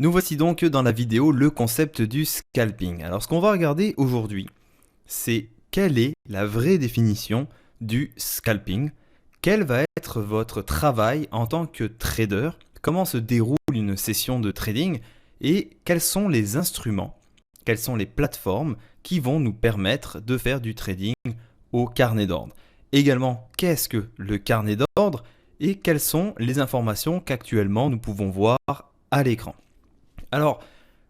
Nous voici donc dans la vidéo le concept du scalping. Alors ce qu'on va regarder aujourd'hui, c'est quelle est la vraie définition du scalping, quel va être votre travail en tant que trader, comment se déroule une session de trading et quels sont les instruments, quelles sont les plateformes qui vont nous permettre de faire du trading au carnet d'ordre. Également, qu'est-ce que le carnet d'ordre et quelles sont les informations qu'actuellement nous pouvons voir à l'écran. Alors,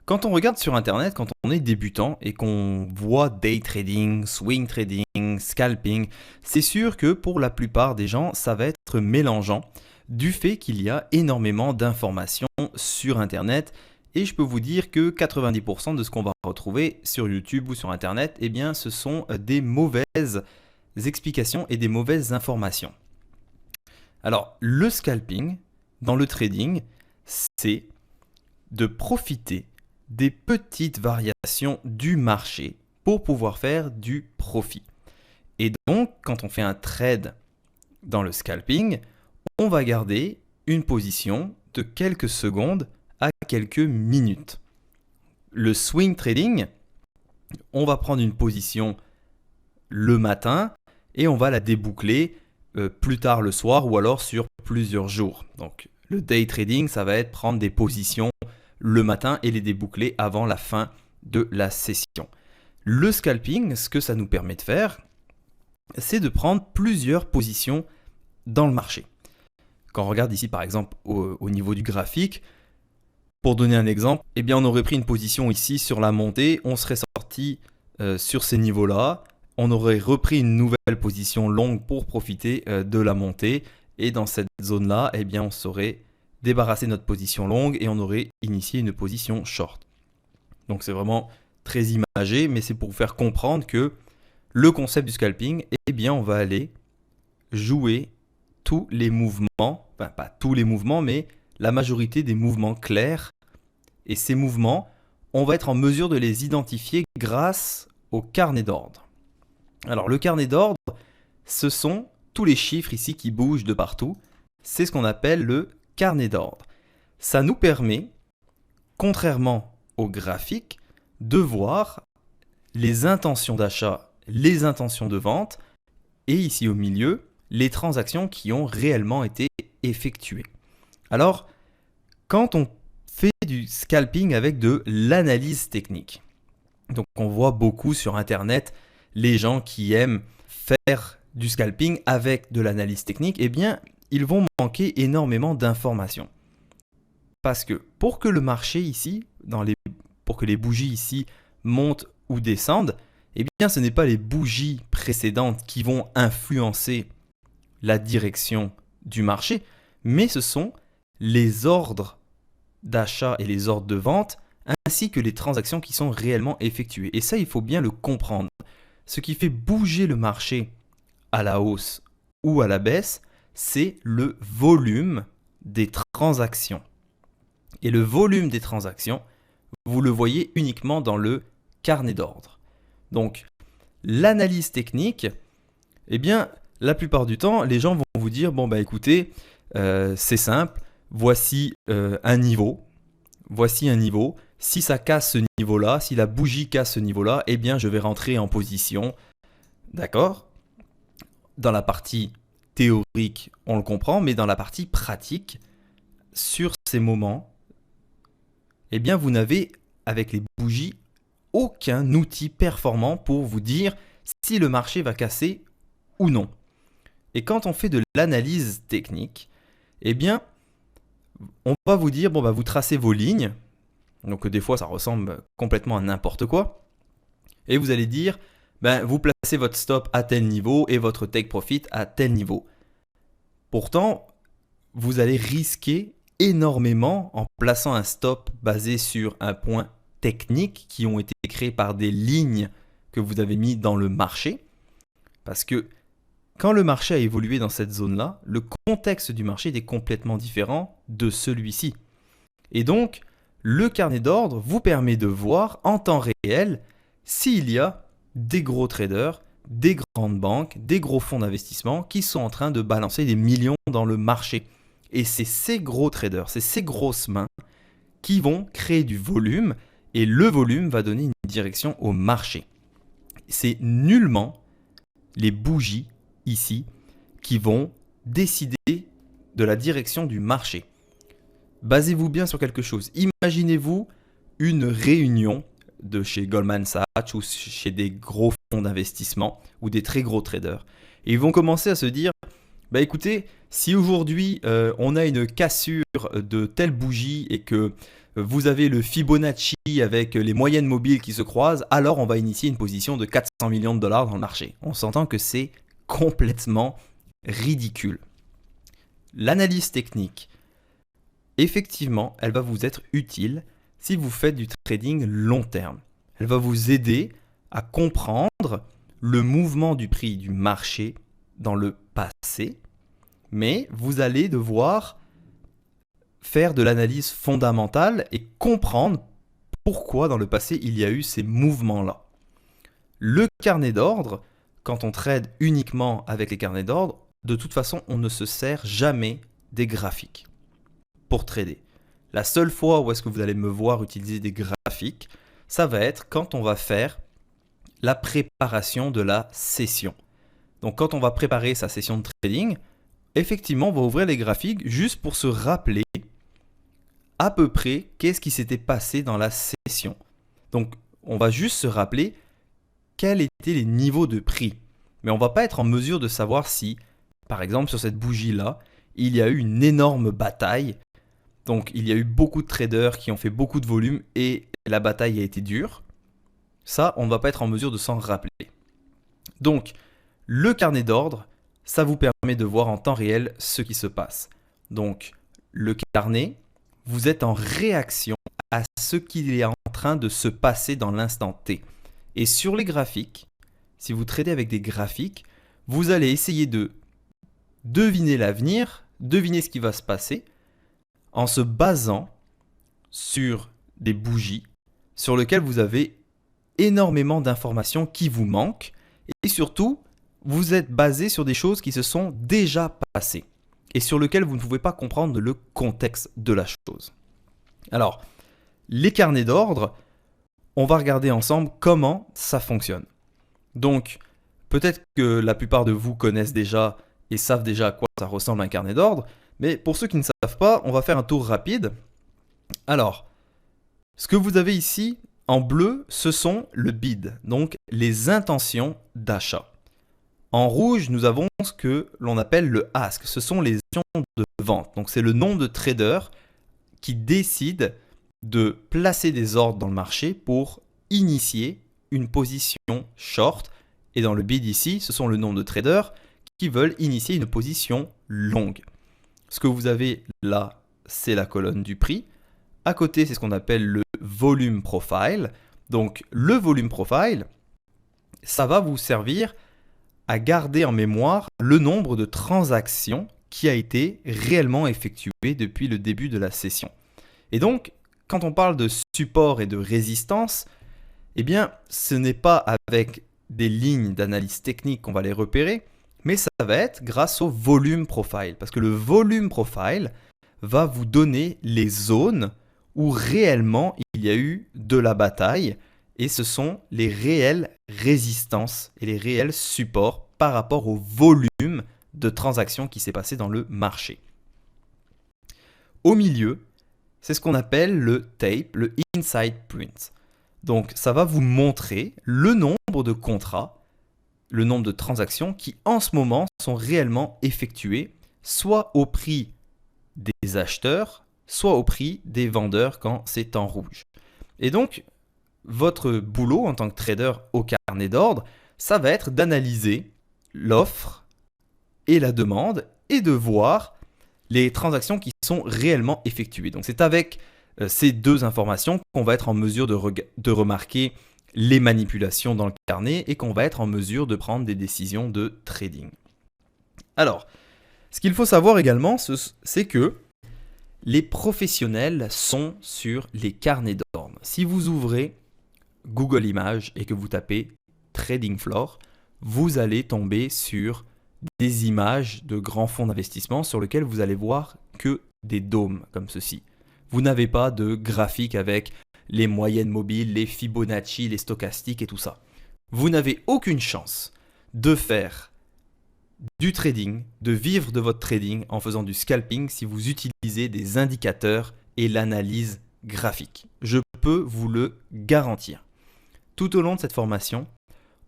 quand on regarde sur Internet, quand on est débutant et qu'on voit day trading, swing trading, scalping, c'est sûr que pour la plupart des gens, ça va être mélangeant du fait qu'il y a énormément d'informations sur Internet. Et je peux vous dire que 90% de ce qu'on va retrouver sur YouTube ou sur Internet, eh bien, ce sont des mauvaises explications et des mauvaises informations. Alors, le scalping dans le trading, c'est de profiter des petites variations du marché pour pouvoir faire du profit. Et donc, quand on fait un trade dans le scalping, on va garder une position de quelques secondes à quelques minutes. Le swing trading, on va prendre une position le matin et on va la déboucler plus tard le soir ou alors sur plusieurs jours. Donc, le day trading, ça va être prendre des positions le matin et les déboucler avant la fin de la session. Le scalping, ce que ça nous permet de faire, c'est de prendre plusieurs positions dans le marché. Quand on regarde ici par exemple au niveau du graphique, pour donner un exemple, eh bien on aurait pris une position ici sur la montée, on serait sorti sur ces niveaux-là, on aurait repris une nouvelle position longue pour profiter de la montée et dans cette zone-là, eh bien on serait débarrasser notre position longue et on aurait initié une position short. Donc c'est vraiment très imagé, mais c'est pour vous faire comprendre que le concept du scalping, eh bien on va aller jouer tous les mouvements, enfin pas tous les mouvements, mais la majorité des mouvements clairs. Et ces mouvements, on va être en mesure de les identifier grâce au carnet d'ordre. Alors le carnet d'ordre, ce sont tous les chiffres ici qui bougent de partout. C'est ce qu'on appelle le carnet d'ordre. Ça nous permet, contrairement au graphique, de voir les intentions d'achat, les intentions de vente et ici au milieu, les transactions qui ont réellement été effectuées. Alors, quand on fait du scalping avec de l'analyse technique, donc on voit beaucoup sur Internet les gens qui aiment faire du scalping avec de l'analyse technique, eh bien, ils vont manquer énormément d'informations. Parce que pour que le marché ici, pour que les bougies ici montent ou descendent, eh bien ce n'est pas les bougies précédentes qui vont influencer la direction du marché, mais ce sont les ordres d'achat et les ordres de vente, ainsi que les transactions qui sont réellement effectuées. Et ça, il faut bien le comprendre. Ce qui fait bouger le marché à la hausse ou à la baisse, c'est le volume des transactions. Et le volume des transactions, vous le voyez uniquement dans le carnet d'ordre. Donc, l'analyse technique, eh bien, la plupart du temps, les gens vont vous dire, bon, bah écoutez, c'est simple, voici un niveau. Si ça casse ce niveau-là, si la bougie casse ce niveau-là, eh bien, je vais rentrer en position. D'accord ? Dans la partie théorique, on le comprend, mais dans la partie pratique, sur ces moments, eh bien, vous n'avez, avec les bougies, aucun outil performant pour vous dire si le marché va casser ou non. Et quand on fait de l'analyse technique, eh bien, on va vous dire, bon, bah, vous tracez vos lignes, donc des fois ça ressemble complètement à n'importe quoi, et vous allez dire, ben, vous placez votre stop à tel niveau et votre take profit à tel niveau. Pourtant, vous allez risquer énormément en plaçant un stop basé sur un point technique qui ont été créés par des lignes que vous avez mis dans le marché. Parce que quand le marché a évolué dans cette zone-là, le contexte du marché est complètement différent de celui-ci. Et donc, le carnet d'ordre vous permet de voir en temps réel s'il y a des gros traders, des grandes banques, des gros fonds d'investissement qui sont en train de balancer des millions dans le marché. Et c'est ces gros traders, c'est ces grosses mains qui vont créer du volume et le volume va donner une direction au marché. C'est nullement les bougies ici qui vont décider de la direction du marché. Basez-vous bien sur quelque chose. Imaginez-vous une réunion de chez Goldman Sachs ou chez des gros fonds d'investissement ou des très gros traders. Et ils vont commencer à se dire, écoutez, si aujourd'hui on a une cassure de telle bougie et que vous avez le Fibonacci avec les moyennes mobiles qui se croisent, alors on va initier une position de 400 millions de dollars dans le marché. On s'entend que c'est complètement ridicule. L'analyse technique, effectivement, elle va vous être utile si vous faites du trading long terme. Elle va vous aider à comprendre le mouvement du prix du marché dans le passé, mais vous allez devoir faire de l'analyse fondamentale et comprendre pourquoi dans le passé il y a eu ces mouvements-là. Le carnet d'ordre, quand on trade uniquement avec les carnets d'ordre, de toute façon, on ne se sert jamais des graphiques pour trader. La seule fois où est-ce que vous allez me voir utiliser des graphiques, ça va être quand on va faire la préparation de la session. Donc quand on va préparer sa session de trading, effectivement, on va ouvrir les graphiques juste pour se rappeler à peu près qu'est-ce qui s'était passé dans la session. Donc on va juste se rappeler quels étaient les niveaux de prix. Mais on ne va pas être en mesure de savoir si, par exemple sur cette bougie-là, il y a eu une énorme bataille. Donc il y a eu beaucoup de traders qui ont fait beaucoup de volume et la bataille a été dure. Ça, on ne va pas être en mesure de s'en rappeler. Donc le carnet d'ordre, ça vous permet de voir en temps réel ce qui se passe. Donc le carnet, vous êtes en réaction à ce qui est en train de se passer dans l'instant T. Et sur les graphiques, si vous tradez avec des graphiques, vous allez essayer de deviner l'avenir, deviner ce qui va se passer, en se basant sur des bougies sur lesquelles vous avez énormément d'informations qui vous manquent et surtout, vous êtes basé sur des choses qui se sont déjà passées et sur lesquelles vous ne pouvez pas comprendre le contexte de la chose. Alors, les carnets d'ordre, on va regarder ensemble comment ça fonctionne. Donc, peut-être que la plupart de vous connaissent déjà et savent déjà à quoi ça ressemble un carnet d'ordre, mais pour ceux qui ne savent pas, on va faire un tour rapide. Alors, ce que vous avez ici en bleu, ce sont le bid, donc les intentions d'achat. En rouge, nous avons ce que l'on appelle le ask, ce sont les intentions de vente. Donc c'est le nombre de traders qui décident de placer des ordres dans le marché pour initier une position short. Et dans le bid ici, ce sont le nombre de traders qui veulent initier une position longue. Ce que vous avez là, c'est la colonne du prix. À côté, c'est ce qu'on appelle le volume profile. Donc le volume profile, ça va vous servir à garder en mémoire le nombre de transactions qui a été réellement effectué depuis le début de la session. Et donc, quand on parle de support et de résistance, eh bien, ce n'est pas avec des lignes d'analyse technique qu'on va les repérer, mais ça va être grâce au volume profile. Parce que le volume profile va vous donner les zones où réellement il y a eu de la bataille et ce sont les réelles résistances et les réels supports par rapport au volume de transactions qui s'est passé dans le marché. Au milieu, c'est ce qu'on appelle le tape, le inside print. Donc ça va vous montrer le nombre de contrats, le nombre de transactions qui en ce moment sont réellement effectuées, soit au prix des acheteurs, soit au prix des vendeurs quand c'est en rouge. Et donc, votre boulot en tant que trader au carnet d'ordre, ça va être d'analyser l'offre et la demande et de voir les transactions qui sont réellement effectuées. Donc c'est avec ces deux informations qu'on va être en mesure de remarquer les manipulations dans le carnet et qu'on va être en mesure de prendre des décisions de trading. Alors, ce qu'il faut savoir également, c'est que les professionnels sont sur les carnets d'ordre. Si vous ouvrez Google Images et que vous tapez Trading Floor, vous allez tomber sur des images de grands fonds d'investissement sur lesquels vous allez voir que des dômes comme ceci. Vous n'avez pas de graphique avec les moyennes mobiles, les Fibonacci, les stochastiques et tout ça. Vous n'avez aucune chance de faire du trading, de vivre de votre trading en faisant du scalping si vous utilisez des indicateurs et l'analyse graphique. Je peux vous le garantir. Tout au long de cette formation,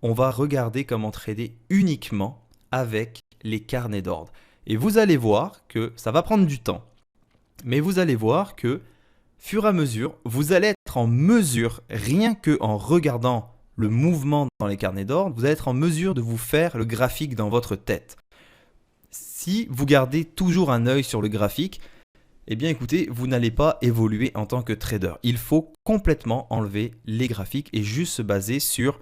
on va regarder comment trader uniquement avec les carnets d'ordre. Et vous allez voir que ça va prendre du temps. Mais vous allez voir que, fur et à mesure, vous allez être en mesure, rien qu'en regardant le mouvement dans les carnets d'ordre, vous allez être en mesure de vous faire le graphique dans votre tête. Si vous gardez toujours un œil sur le graphique, eh bien écoutez, vous n'allez pas évoluer en tant que trader. Il faut complètement enlever les graphiques et juste se baser sur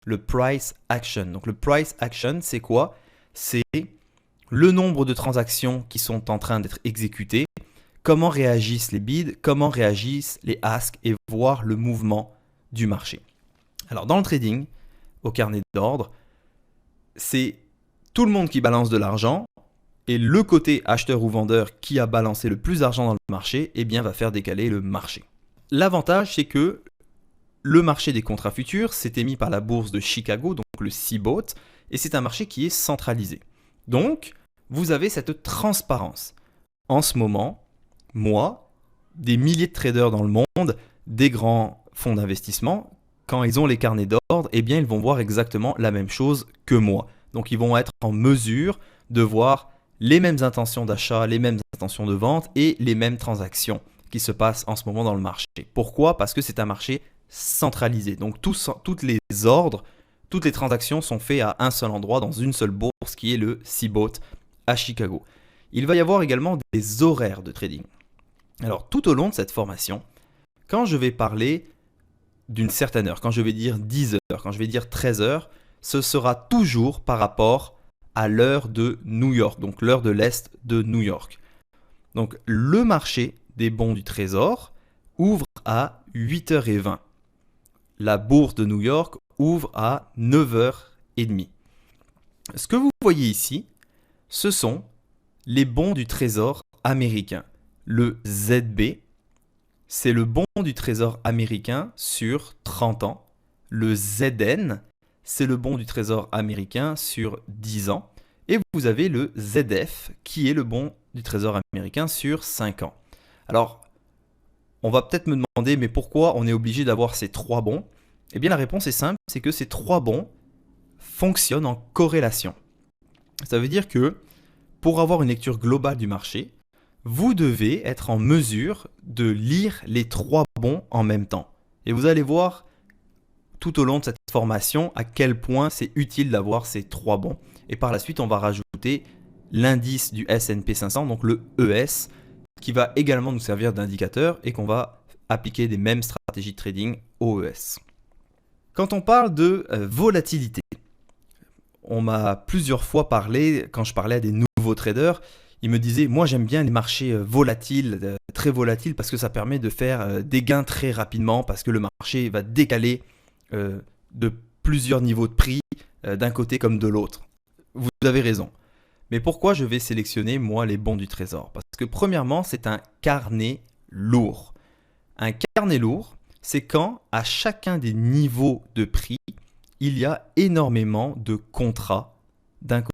le price action. Donc le price action, c'est quoi? C'est le nombre de transactions qui sont en train d'être exécutées, comment réagissent les bids, comment réagissent les asks et voir le mouvement du marché. Alors dans le trading, au carnet d'ordre, c'est tout le monde qui balance de l'argent et le côté acheteur ou vendeur qui a balancé le plus d'argent dans le marché, eh bien va faire décaler le marché. L'avantage, c'est que le marché des contrats futurs s'est émis par la bourse de Chicago, donc le CBOT, et c'est un marché qui est centralisé. Donc, vous avez cette transparence. En ce moment, moi, des milliers de traders dans le monde, des grands fonds d'investissement, quand ils ont les carnets d'ordre, eh bien, ils vont voir exactement la même chose que moi. Donc, ils vont être en mesure de voir les mêmes intentions d'achat, les mêmes intentions de vente et les mêmes transactions qui se passent en ce moment dans le marché. Pourquoi? Parce que c'est un marché centralisé. Donc, toutes les ordres, toutes les transactions sont faites à un seul endroit, dans une seule bourse qui est le CBOT à Chicago. Il va y avoir également des horaires de trading. Alors, tout au long de cette formation, quand je vais parler d'une certaine heure, quand je vais dire 10 heures, quand je vais dire 13 heures, ce sera toujours par rapport à l'heure de New York, donc l'heure de l'Est de New York. Donc le marché des bons du Trésor ouvre à 8h20. La bourse de New York ouvre à 9h30. Ce que vous voyez ici, ce sont les bons du Trésor américain. Le ZB, c'est le bon du Trésor américain sur 30 ans. Le ZN, c'est le bon du Trésor américain sur 10 ans. Et vous avez le ZF, qui est le bon du Trésor américain sur 5 ans. Alors, on va peut-être me demander, mais pourquoi on est obligé d'avoir ces trois bons? Eh bien, la réponse est simple, c'est que ces trois bons fonctionnent en corrélation. Ça veut dire que pour avoir une lecture globale du marché, vous devez être en mesure de lire les trois bons en même temps. Et vous allez voir tout au long de cette formation à quel point c'est utile d'avoir ces trois bons. Et par la suite, on va rajouter l'indice du S&P 500, donc le ES, qui va également nous servir d'indicateur et qu'on va appliquer des mêmes stratégies de trading au ES. Quand on parle de volatilité, on m'a plusieurs fois parlé, quand je parlais à des nouveaux traders, ils me disaient, moi j'aime bien les marchés volatiles, très volatiles, parce que ça permet de faire des gains très rapidement, parce que le marché va décaler de plusieurs niveaux de prix d'un côté comme de l'autre. Vous avez raison. Mais pourquoi je vais sélectionner moi les bons du Trésor? Parce que premièrement, c'est un carnet lourd. Un carnet lourd, c'est quand à chacun des niveaux de prix, il y a énormément de contrats d'un côté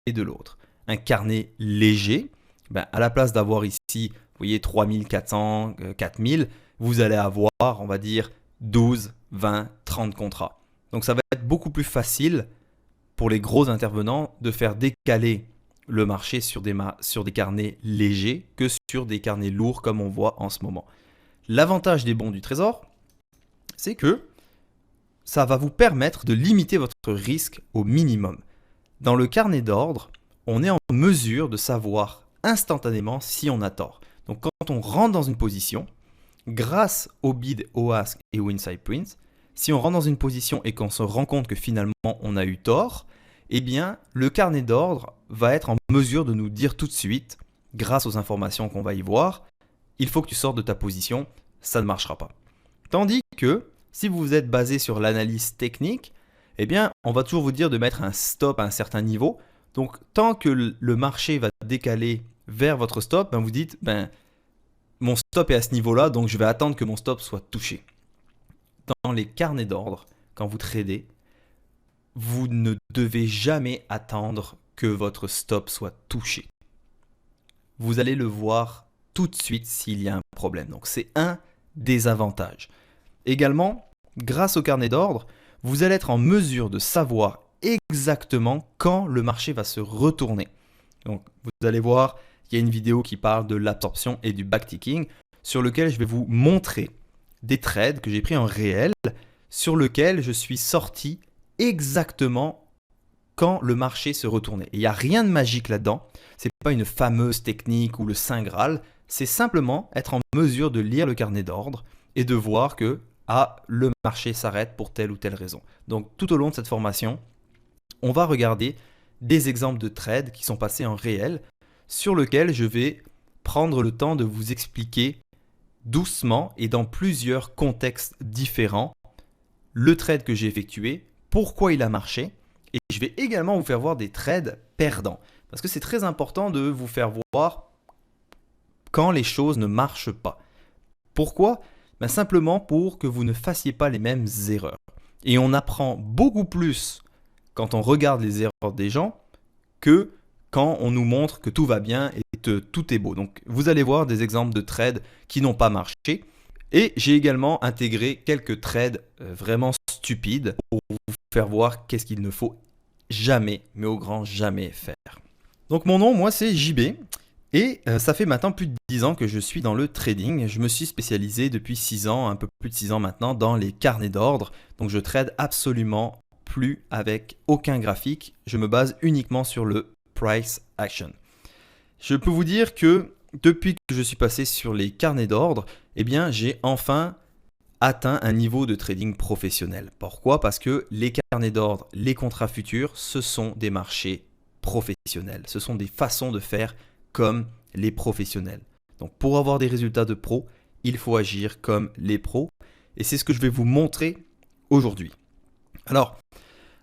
et de l'autre. Un carnet léger, à la place d'avoir ici, vous voyez, 3400, 4000, vous allez avoir, on va dire, 12, 20, 30 contrats. Donc ça va être beaucoup plus facile pour les gros intervenants de faire décaler le marché sur des carnets légers que sur des carnets lourds comme on voit en ce moment. L'avantage des bons du Trésor, c'est que ça va vous permettre de limiter votre risque au minimum. Dans le carnet d'ordre, on est en mesure de savoir instantanément si on a tort. Donc quand on rentre dans une position, grâce au bid, au ask et au inside prints, si on rentre dans une position et qu'on se rend compte que finalement on a eu tort, eh bien le carnet d'ordre va être en mesure de nous dire tout de suite, grâce aux informations qu'on va y voir, il faut que tu sortes de ta position, ça ne marchera pas. Tandis que si vous êtes basé sur l'analyse technique, eh bien on va toujours vous dire de mettre un stop à un certain niveau. Donc tant que le marché va décaler vers votre stop, vous dites mon stop est à ce niveau-là, donc je vais attendre que mon stop soit touché. Dans les carnets d'ordre, quand vous tradez, vous ne devez jamais attendre que votre stop soit touché. Vous allez le voir tout de suite s'il y a un problème. Donc c'est un des avantages. Également, grâce au carnet d'ordre, vous allez être en mesure de savoir exactement quand le marché va se retourner. Donc vous allez voir, il y a une vidéo qui parle de l'absorption et du backticking sur lequel je vais vous montrer des trades que j'ai pris en réel sur lequel je suis sorti exactement quand le marché se retournait. Et il n'y a rien de magique là-dedans. Ce n'est pas une fameuse technique ou le Saint Graal. C'est simplement être en mesure de lire le carnet d'ordre et de voir que le marché s'arrête pour telle ou telle raison. Donc tout au long de cette formation, on va regarder des exemples de trades qui sont passés en réel sur lesquels je vais prendre le temps de vous expliquer doucement et dans plusieurs contextes différents le trade que j'ai effectué, pourquoi il a marché, et je vais également vous faire voir des trades perdants. Parce que c'est très important de vous faire voir quand les choses ne marchent pas. Pourquoi ? Simplement pour que vous ne fassiez pas les mêmes erreurs. Et on apprend beaucoup plus quand on regarde les erreurs des gens que quand on nous montre que tout va bien et que tout est beau. Donc vous allez voir des exemples de trades qui n'ont pas marché. Et j'ai également intégré quelques trades vraiment stupides pour vous faire voir qu'est-ce qu'il ne faut jamais, mais au grand jamais faire. Donc mon nom, moi, c'est JB. Et ça fait maintenant plus de 10 ans que je suis dans le trading. Je me suis spécialisé depuis 6 ans, un peu plus de 6 ans maintenant, dans les carnets d'ordre. Donc je trade absolument plus avec aucun graphique. Je me base uniquement sur le price action. Je peux vous dire que depuis que je suis passé sur les carnets d'ordre, eh bien, j'ai enfin atteint un niveau de trading professionnel. Pourquoi ? Parce que les carnets d'ordre, les contrats futurs, ce sont des marchés professionnels. Ce sont des façons de faire comme les professionnels. Donc pour avoir des résultats de pro, il faut agir comme les pros. Et c'est ce que je vais vous montrer aujourd'hui. Alors,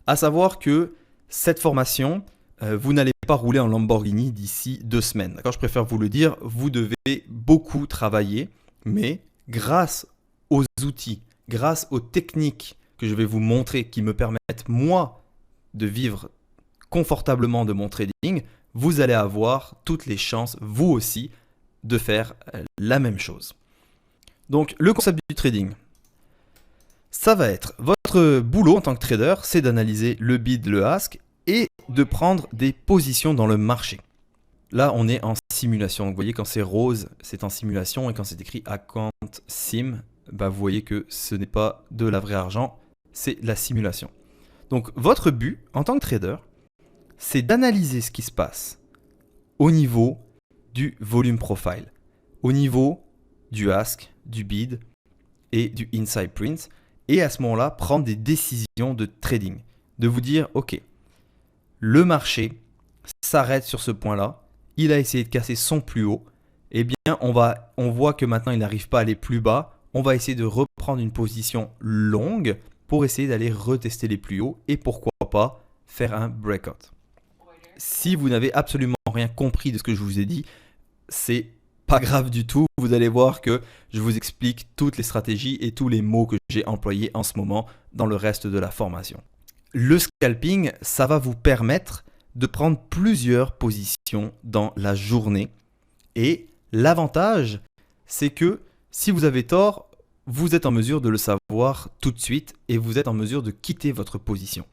à savoir que cette formation, vous n'allez pas rouler en Lamborghini d'ici 2 semaines. D'accord ? Je préfère vous le dire, vous devez beaucoup travailler, mais grâce aux outils, grâce aux techniques que je vais vous montrer qui me permettent, moi, de vivre confortablement de mon trading, vous allez avoir toutes les chances, vous aussi, de faire la même chose. Donc, le concept du trading, ça va être votre boulot en tant que trader, c'est d'analyser le bid, le ask et de prendre des positions dans le marché. Là, on est en simulation. Vous voyez, quand c'est rose, c'est en simulation. Et quand c'est écrit account sim, vous voyez que ce n'est pas de la vraie argent, c'est la simulation. Donc, votre but en tant que trader, c'est d'analyser ce qui se passe au niveau du volume profile, au niveau du ask, du bid et du inside print. Et à ce moment-là, prendre des décisions de trading. De vous dire, ok, le marché s'arrête sur ce point-là. Il a essayé de casser son plus haut. Eh bien, on voit que maintenant, il n'arrive pas à aller plus bas. On va essayer de reprendre une position longue pour essayer d'aller retester les plus hauts et pourquoi pas faire un breakout. Si vous n'avez absolument rien compris de ce que je vous ai dit, c'est pas grave du tout. Vous allez voir que je vous explique toutes les stratégies et tous les mots que j'ai employés en ce moment dans le reste de la formation. Le scalping, ça va vous permettre de prendre plusieurs positions dans la journée. Et l'avantage, c'est que si vous avez tort, vous êtes en mesure de le savoir tout de suite et vous êtes en mesure de quitter votre position.